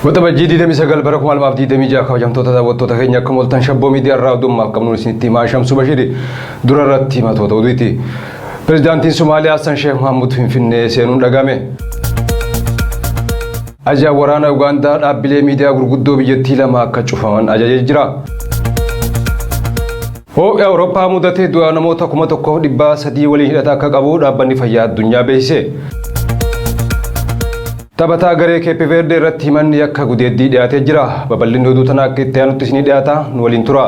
وتبجي دي مسجل بركم على مبدي دمي جاك وجم توتا وتوتا هنيا كمول تنشبو ميديا راودم ما كمنون سنتي ما شمس بشيري دررت ما توتا وديتي بريزيدنت سوماليا حسن شيخ محمود فين سينون دغامه اجا ورانا اوغاندا دابلي ميديا غرغدو بيتي لما كچفان اجا جرا هو اوروبا مدته دو نموتا كما تكو دبا سدي ولي هدا كقبو دابني فيا الدنيا بيسه تبتا غري كيبي فيردي رتي من يكا غديدي دياتي جرا ببلين دو تنا كيتانو تسني دياتا نولين ترا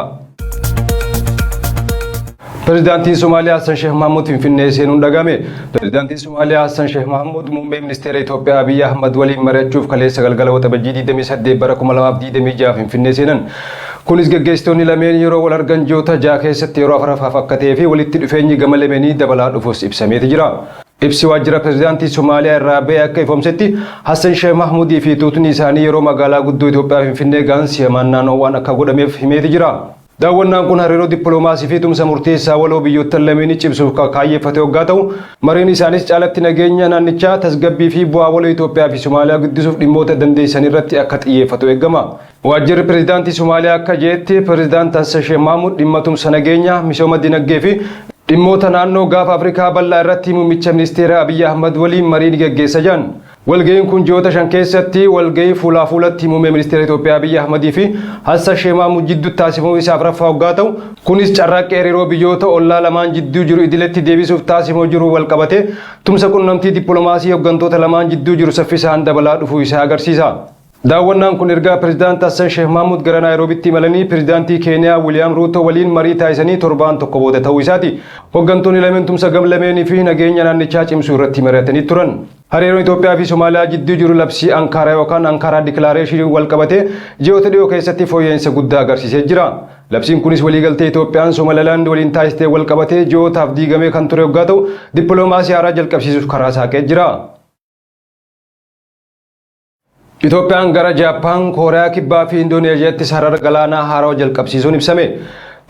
بريزيدنت سوماليا حسن شيخ محمود فين سينون دغامي بريزيدنت سوماليا حسن شيخ محمود مومبي منستر ايثيوبيا ابي احمد ولي مرچوف كلي سغلغل وتبجيدي دمي سد بركم لمابدي دمي جاف فين سينن كونيس گگيستوني لامين يرو ولرگنجوتا جاكيست يرو فرفا فكتي في وليت دفيني گملمني دبلا دفوس ابسميت جرا ابسي واجرا بريزيدنت سوماليا رابع كيفومستي حسن شيخ محمود في توتني ساني يرو مغالا غدو ايثيوبيا فين غانس يمانانو وانا كغودميف حميت جرا داونا كون هريرو دبلوماسي في تمسا مرتيسا ولو بيوت لميني چبسو كاي فتو غاتو مريني سانيس چالت نگينيا نانچا تسغبي في بوا ولو ايثيوبيا في سوماليا غدسوف ديموت دندي سنيرتي اكطيه فتو اگما واجر بريزيدنت سوماليا كجيتي بريزيدنت حسن محمود ديمتوم سنگينيا ميشوما دينگي في ديموتا نانو غاف افريكا بلا رتي موميچ منستر ابي احمد ولي مريني گگيسجان والگين كون جوتا شنكيستي والگي فولا فولتي مومي منستر ايثيوبيا ابي احمد في حسن شيما مجد تاسمو يسافر فوغاتو كونيس چراك ايريرو بيوتا اولا لمان جدو جرو ادلتي ديبيسوف تاسمو جرو والقبته تمسا كوننتي دبلوماسي يوغنتو تلمان جدو جرو سفيسان دبلا دفو يسا اگرسيسا داونا كون ارغا بريزيدنت حسن شيخ محمود غرا نيروبي ملني بريزيدنت كينيا ويليام روتو ولين مري تايسني توربان توكوبوده تويساتي هوغنتوني لمن تمسا گم لمني في نگينيا نان چاچيم سورتي مرتني تورن هريرو ايثيوبيا في سوماليا جدو جرو لبسي انكارا وكان انكارا ديكلاريشن والقبته جيوتديو كيستي فوينس غدا اگرسيسه جرا لبسين كونيس ولي گلتي ايثيوبيان سوماليلاند ولين تايسته والقبته جو تافدي گمي كنترو گاتو دبلوماسي اراجل قبسيسو خراسا كجرا ኢትዮጵያን gara ጃፓን ኮሪያ ኪባ ፊ ኢንዶኔዥያatti sarara galaana haaraa jalqabsiisuun ibsame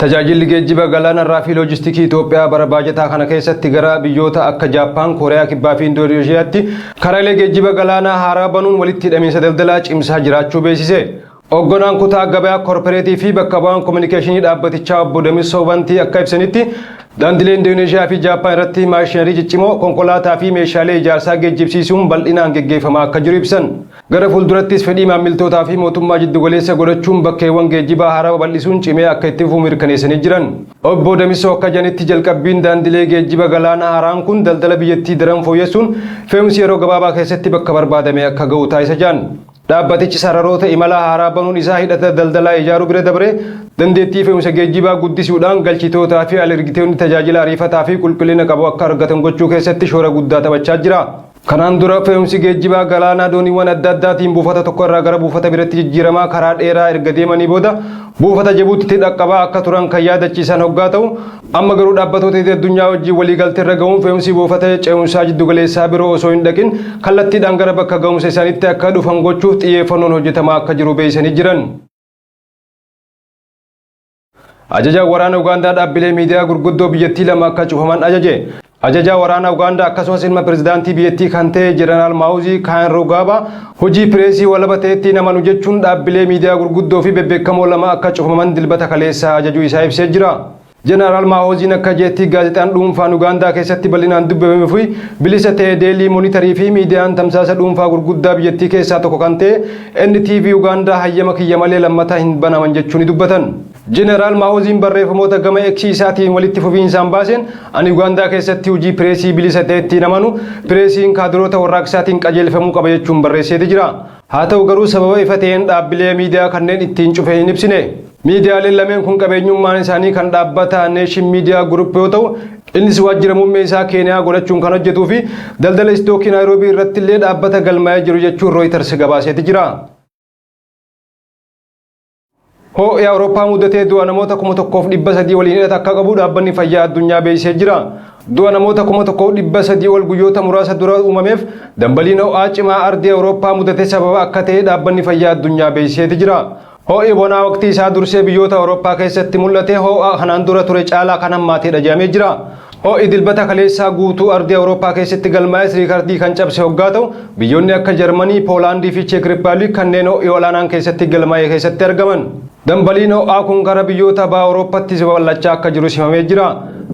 tajaajilli geejjiba galaana irraa fi loojistiikii Itoophiyaa bara baajataa kana keessatti gara biyyoota akka Jaapaan Kooriyaa kibbaa fi Indoneeziyaatti karaalee geejjiba galaana haaraa banuun walitti hidhamiinsa daldalaa cimsaa jiraachuu beeksise Oggonaan kutaa gabaa korporeetii fi bakka bu'aan kominikeeshinii dhaabbatichaa obbo Damisoo Bantii akka ibsanitti daandilee Indoneeziyaa fi Jaapaan irratti maashinarii ciccimoo konkolaataa fi meeshaalee ijaarsaa geejjibsiisuun bal'inaan geggeeffamaa akka jiru ibsan. Gara fuuldurattis fedhii maamiltootaa fi mootummaa jiddu galeessa godhachuun bakkeewwan geejjibaa haaraa bal'isuun cimee akka itti fufu mirkaneessanii jiran. Obbo Damisoo akka jedhanitti jalqabbiin daandilee geejjiba galaana haaraan kun daldala biyyattii daran fooyyessuun fe'umsi yeroo gabaabaa keessatti bakka barbaadame akka ga'u taasisa jiran. Dhaabbatichi sararoota imala haaraa banuun isaa hidhata daldalaa ijaaruu bira dabre dandeettii fe'umsa geejjibaa guddisuudhaan galchitootaa fi alergitoonni tajaajila ariifataa fi qulqullina qabu akka argatan gochuu keessatti shoora guddaa taphachaa jira. Kanaan dura fe'umsi geejjibaa galaanaa dooniiwwan adda addaatiin buufata tokko irraa gara buufata biraatti jijjiiramaa karaa dheeraa erga deemanii booda buufata Jibuutiitti dhaqqabaa akka turan kan yaadachiisan hoggaa ta'u amma garuu dhaabbatoota addunyaa wajjin waliigaltee irra ga'uun fe'umsi buufata ce'umsaa jiddu galeessaa biroo osoo hin dhaqin kallattiidhaan gara bakka ga'umsa isaaniitti akka dhufan gochuuf xiyyeeffannoon hojjetamaa akka jiru beeksisanii jiran. Ajaja waraana Ugaandaa dhaabbilee miidiyaa gurguddoo biyyattii lama akka cufaman ajaje. Ajaja waraana Ugaandaa akkasumas ilma pirezidaantii biyyattii kan ta'e Jeneraal Maawuzii Kaayirugaaba hojii pireesii walaba ta'etti namanu jechuun dhaabbilee miidiyaa gurguddoo fi bebbeekamoo lama akka cufaman dilbata kaleessaa ajajuu isaa ibsee jira. Jeneraal Maawuziin akka jeetti gaazexaan dhuunfaan Ugaandaa keessatti bal'inaan dubbifamee fi bilisa ta'e Deelii Moonitarii fi miidiyaan tamsaasa dhuunfaa gurguddaa biyyattii keessaa tokko kan ta'e NTV Ugaandaa hayyama kiyya malee lammataa hin banaman jechuun dubbatan. Jeneraal Maawuziin barreeffamoota gama X isaatiin walitti fufiinsaan baaseen ani Ugaandaa keessatti hojii pireesii bilisa ta'etti namanu pireesiin kaadiroota warraaqsaatiin qajeelfamuu qaba jechuun barreessee jira. Haa ta'u garuu sababa ifa ta'een dhaabbilee miidiyaa kanneen ittiin cufee hin ibsine. Miidiyaaleen lameen kun qabeenyummaan isaanii kan dhaabbata Neeshin Miidiyaa Group yoo ta'u innis waajjira muummee isaa Keeniyaa godhachuun kan hojjetuu fi daldala istookii Naayiroobii irratti illee dhaabbata galmaa'ee jiru jechuun Reuters gabaaseeti jira. Ho'i Awurooppaa mudatee du'a namoota 1,300 waliin hidhata akka qabu dhaabbanni fayyaa addunyaa beeksisee jira. Du'a namoota 1,300 ol guyyoota muraasa dura uumameef dambaliin ho'aa cimaa ardii Awurooppaa mudatee sababa akka ta'e dhaabbanni fayyaa addunyaa beeksisee jira. Ho'i bonaa waqtii isaa dursee biyyoota Awurooppaa keessatti mul'ate ho'a kanaan dura ture caalaa kan hammaatee jedhamee jira. Ho'i dilbata kaleessaa guutuu ardii Awurooppaa keessatti galmaa'ee riikardii kan cabse hoggaa ta'u biyyoonni akka Jarmanii, Poolaandii fi Cheek Rippaabilik kanneen ho'i olaanaan keessatti galmaa'ee keessatti argaman. Dambaliin ho'aa kun gara biyyoota baha Awurooppaatti babal'achaa akka jiru himamee jira.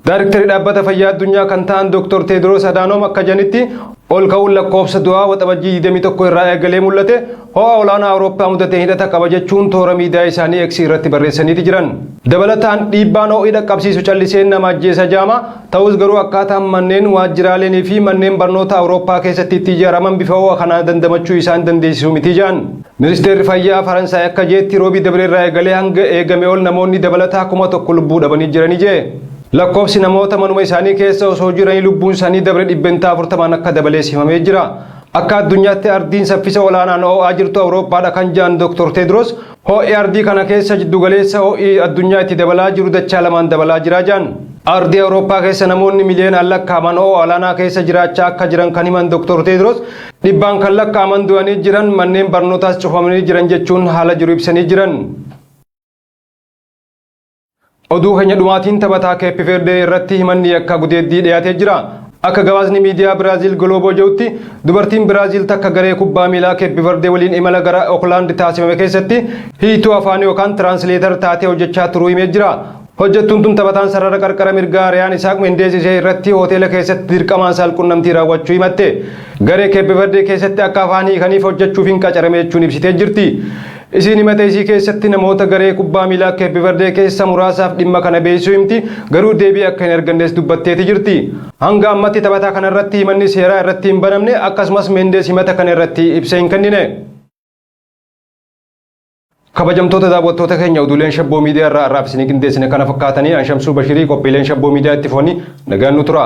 Daayiriktarii dhaabbata fayyaa addunyaa kan ta'an Dr. Teedros Adaanom akka jedhanitti ol ka'uun lakkoofsa du'aa waxabajjii 21 irraa eegalee mul'ate ho'a olaanaa Awurooppaa mudatee hidhata qaba jechuun toora miidiyaa isaanii X irratti barreessaniiti jiran. Dabalataan dhiibbaan ho'i dhaqqabsiisu calliseen nama ajjeesa jaama ta'us garuu akkaataan manneen waajjiraalee fi manneen barnoota Awurooppaa keessatti itti ijaaraman bifa ho'a kanaa dandamachuu isaan dandeessisu miti jedhan. Ministeerri fayyaa Faransaay akka jeetti roobii dabreerraa eegalee hanga eegame ol namoonni dabalataa 1,000 lubbuu dhabanii jiranii jee. Lakkoofsi namoota manuma isaanii keessa osoo jiranii lubbuun isaanii dabre 40 akka dabalee himamee jira. Akka addunyaatti ardiin saffisa olaanaan ho'aa jirtu Awurooppaadha kan jedhan Dr. Teedros ho'i ardii kana keessa jiddu galeessa ho'i addunyaa itti dabalaa jiru dachaa lamaan dabalaa jira jedhan. Ardii Awurooppaa keessa namoonni miliyoonaan lakkaa'aman ho'a olaanaa keessa jiraachaa akka jiran kan himan Dr. Teedros dhibbaan kan lakkaa'aman du'anii jiran manneen barnootaas cufamanii jiran jechuun haala jiru ibsanii jiran. Oduu keenya dhumaatiin taphataa Keeppi Verdee irratti himanni akka gudeeddii dhiyaatee jira. Akka gabaasni miidiyaa Biraazil Globoo jedhutti dubartiin Biraazil takka garee kubbaa miilaa Keeppi Verdee waliin imala gara Ookland taasifame keessatti hiituu afaan yookaan tiraansleetar taatee hojjechaa turuu himee jira. Hojjettuun tun taphataan sarara qarqara mirgaa Riyaan Isaaq Mendees ishee irratti hoteela keessatti dirqamaan saalqunnamtii raawwachuu himatte. Garee Keeppi Verdee keessatti akka afaan hiikaniif hojjechuuf hin qacarame jechuun ibsitee jirti. Isiin himata isii keessatti namoota garee kubbaa miilaa Keeppi Verdee keessa muraasaaf dhimma kana beeksisuu himti garuu deebii akka hin argannes dubbatteeti jirti. Hanga ammatti taphataa kana irratti himanni seeraa irratti hin banamne akkasumas Mendees himata kana irratti ibsa hin kennine. Kabajamtoota daawwattoota keenya oduuleen shabboo miidiyaa irraa arraabsinii qindeessine kana fakkaatanii Anshamsuu Bashirii qophiileen shabboo miidiyaa itti foonii nagaan nu tura.